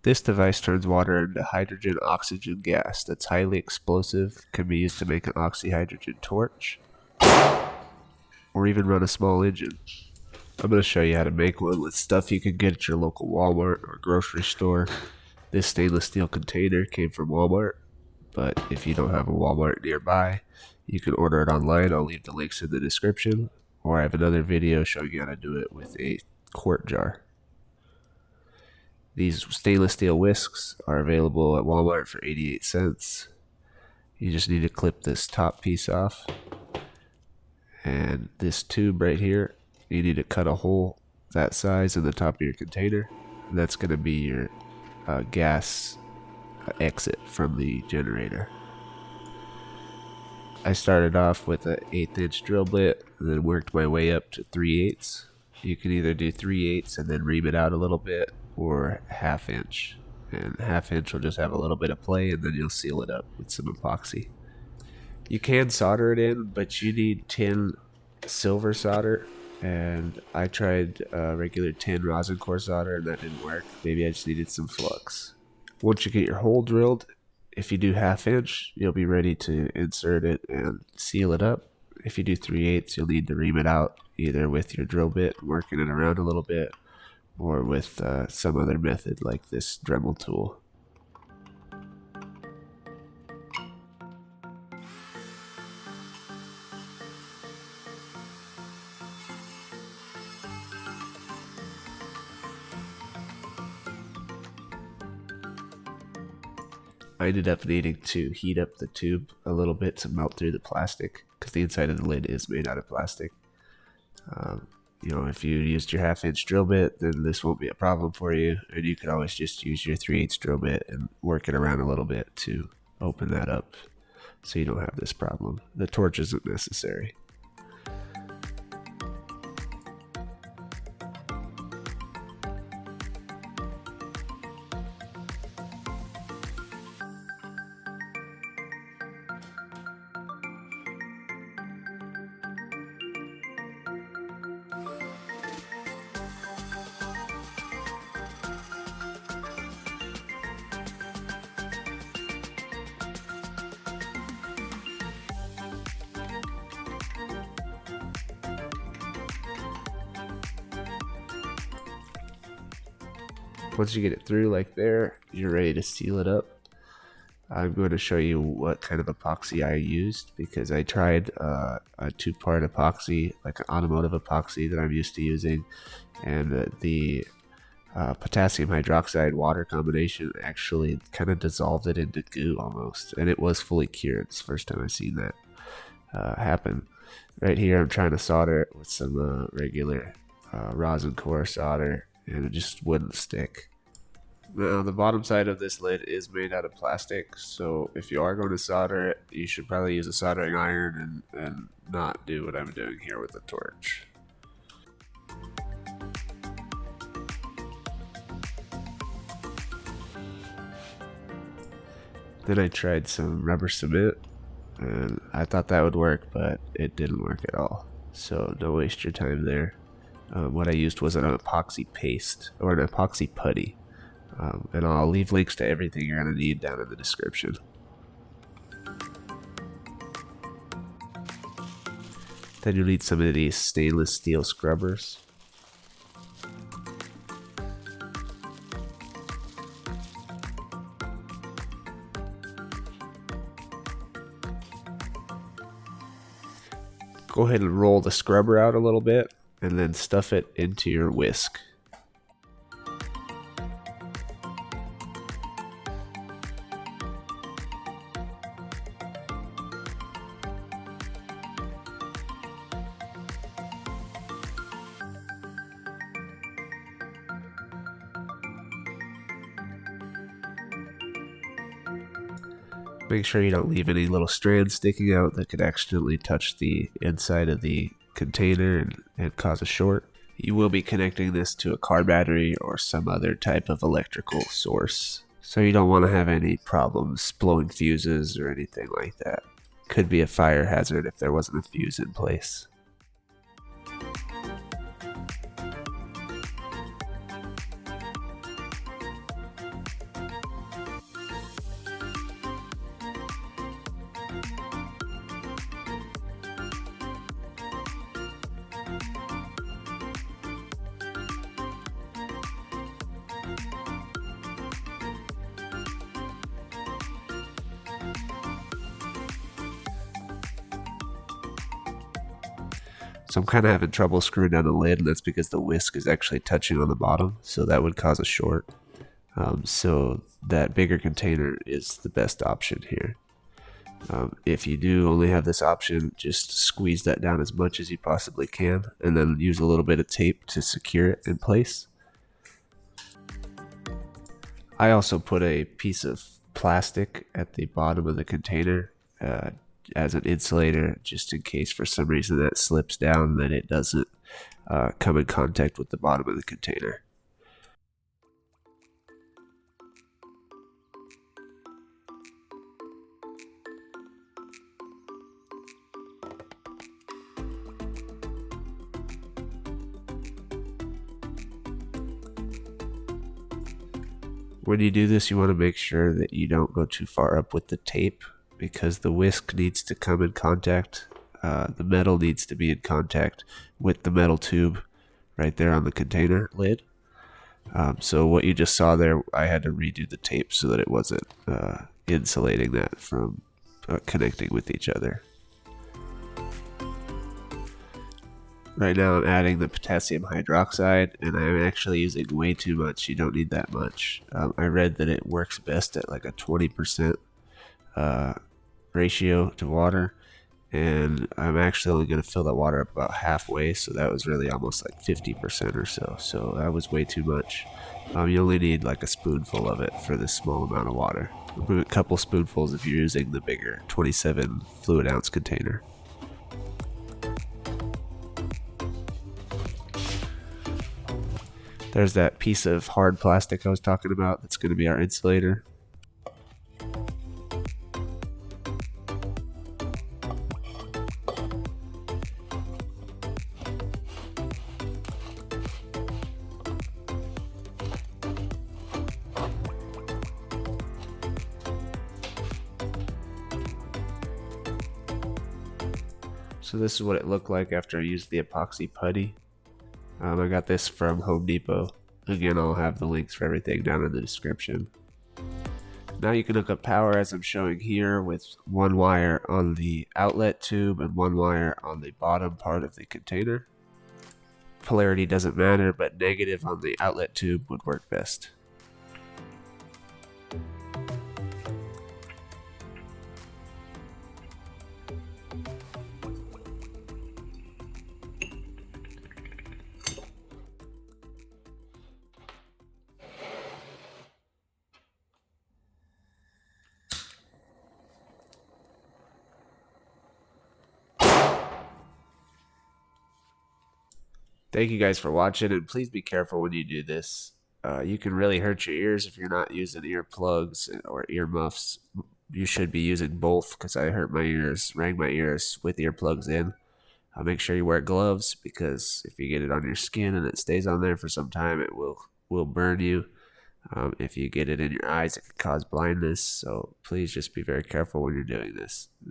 This device turns water into hydrogen-oxygen gas that's highly explosive, can be used to make an oxyhydrogen torch, or even run a small engine. I'm going to show you how to make one with stuff you can get at your local Walmart or grocery store. This stainless steel container came from Walmart, but if you don't have a Walmart nearby, you can order it online. I'll leave the links in the description, or I have another video showing you how to do it with a quart jar. These stainless steel whisks are available at Walmart for 88 cents. You just need to clip this top piece off, and this tube right here, you need to cut a hole that size in the top of your container, and that's going to be your gas exit from the generator. I started off with an 1/8 inch drill bit and then worked my way up to 3/8. You can either do 3/8 and then ream it out a little bit, or 1/2 inch. And 1/2 inch will just have a little bit of play, and then you'll seal it up with some epoxy. You can solder it in, but you need tin silver solder, and I tried regular tin rosin core solder and that didn't work. Maybe I just needed some flux. Once you get your hole drilled, if you do 1/2 inch, you'll be ready to insert it and seal it up. If you do 3/8, you'll need to ream it out, either with your drill bit, working it around a little bit, or with some other method like this Dremel tool. I ended up needing to heat up the tube a little bit to melt through the plastic, because the inside of the lid is made out of plastic. If you used your 1/2 inch drill bit, then this won't be a problem for you, and you can always just use your 3/8 drill bit and work it around a little bit to open that up, so you don't have this problem. The torch isn't necessary. Once you get it through like there, you're ready to seal it up. I'm going to show you what kind of epoxy I used, because I tried a 2-part epoxy, like an automotive epoxy that I'm used to using, and the potassium hydroxide water combination actually kind of dissolved it into goo almost, and it was fully cured. It's the first time I've seen that happen. Right here I'm trying to solder it with some regular rosin core solder, and it just wouldn't stick. Now, the bottom side of this lid is made out of plastic, so if you are going to solder it, you should probably use a soldering iron and not do what I'm doing here with the torch. Then I tried some rubber cement, and I thought that would work, but it didn't work at all, so don't waste your time there. What I used was an epoxy paste, or an epoxy putty, and I'll leave links to everything you're going to need down in the description. Then you'll need some of these stainless steel scrubbers. Go ahead and roll the scrubber out a little bit, and then stuff it into your whisk. Make sure you don't leave any little strands sticking out that could accidentally touch the inside of the container and cause a short. You will be connecting this to a car battery or some other type of electrical source, so you don't want to have any problems blowing fuses or anything like that. Could be a fire hazard if there wasn't a fuse in place. So I'm kind of having trouble screwing down the lid, and that's because the whisk is actually touching on the bottom, so that would cause a short. So that bigger container is the best option here. If you do only have this option, just squeeze that down as much as you possibly can, and then use a little bit of tape to secure it in place. I also put a piece of plastic at the bottom of the container as an insulator, just in case for some reason that slips down, that it doesn't come in contact with the bottom of the container. When you do this, you want to make sure that you don't go too far up with the tape, because the whisk needs to come in contact. The metal needs to be in contact with the metal tube right there on the container lid. So what you just saw there, I had to redo the tape so that it wasn't insulating that from connecting with each other. Right now I'm adding the potassium hydroxide, and I'm actually using way too much. You don't need that much. I read that it works best at like a 20% ratio to water, and I'm actually only going to fill that water up about halfway, so that was really almost like 50% or so. So that was way too much. You only need like a spoonful of it for this small amount of water. A couple spoonfuls if you're using the bigger 27 fluid ounce container. There's that piece of hard plastic I was talking about that's going to be our insulator. So this is what it looked like after I used the epoxy putty. I got this from Home Depot. Again, I'll have the links for everything down in the description. Now you can hook up power as I'm showing here, with one wire on the outlet tube and one wire on the bottom part of the container. Polarity doesn't matter, but negative on the outlet tube would work best. Thank you guys for watching, and please be careful when you do this. You can really hurt your ears if you're not using earplugs or earmuffs. You should be using both, because I hurt my ears, rang my ears with earplugs in. Make sure you wear gloves, because if you get it on your skin and it stays on there for some time, it will burn you. If you get it in your eyes, it can cause blindness. So please just be very careful when you're doing this.